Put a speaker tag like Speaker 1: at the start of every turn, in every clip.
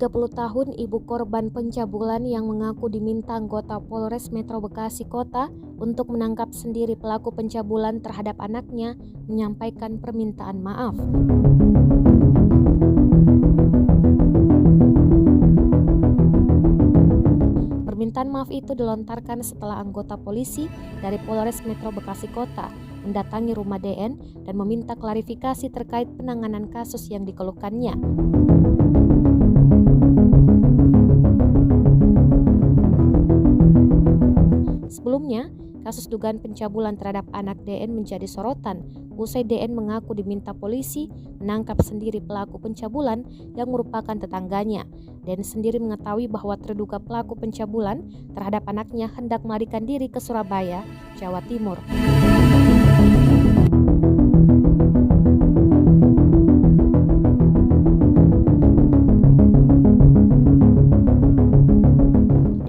Speaker 1: 30 tahun ibu korban pencabulan yang mengaku diminta anggota Polres Metro Bekasi Kota untuk menangkap sendiri pelaku pencabulan terhadap anaknya menyampaikan permintaan maaf. Permintaan maaf itu dilontarkan setelah anggota polisi dari Polres Metro Bekasi Kota mendatangi rumah DN dan meminta klarifikasi terkait penanganan kasus yang dikeluhkannya. Sebelumnya, kasus dugaan pencabulan terhadap anak DN menjadi sorotan usai DN mengaku diminta polisi menangkap sendiri pelaku pencabulan yang merupakan tetangganya. DN sendiri mengetahui bahwa terduga pelaku pencabulan terhadap anaknya hendak melarikan diri ke Surabaya, Jawa Timur.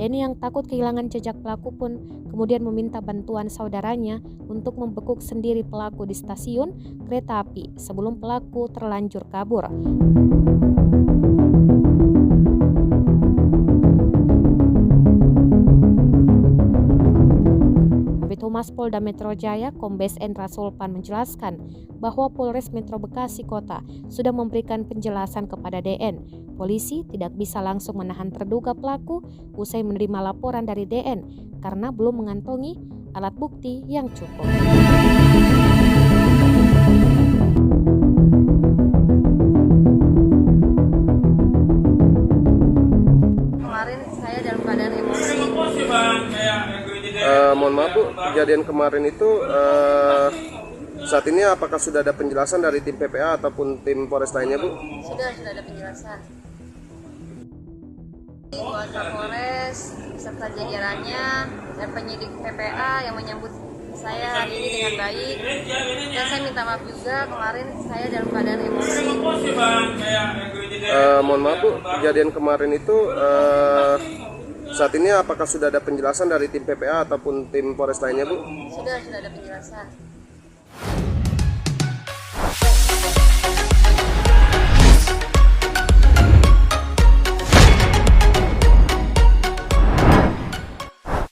Speaker 1: Denny yang takut kehilangan jejak pelaku pun kemudian meminta bantuan saudaranya untuk membekuk sendiri pelaku di stasiun kereta api sebelum pelaku terlanjur kabur. Kabid Humas Polda Metro Jaya, Kombes Endra Sulpan menjelaskan bahwa Polres Metro Bekasi Kota sudah memberikan penjelasan kepada DN. Polisi tidak bisa langsung menahan terduga pelaku usai menerima laporan dari DN karena belum mengantongi alat bukti yang cukup.
Speaker 2: Kemarin saya dalam keadaan emosi.
Speaker 3: Mohon maaf Bu, kejadian kemarin itu saat ini apakah sudah ada penjelasan dari tim PPA ataupun tim Polres lainnya Bu?
Speaker 2: Sudah ada penjelasan. Buat Kapolres beserta jajarannya dan penyidik PPA yang menyambut saya hari ini dengan baik, dan saya minta maaf juga kemarin saya dalam keadaan emosi.
Speaker 3: Mohon maaf Bu, kejadian kemarin itu saat ini apakah sudah ada penjelasan dari tim PPA ataupun tim Polres lainnya Bu?
Speaker 2: Sudah ada penjelasan.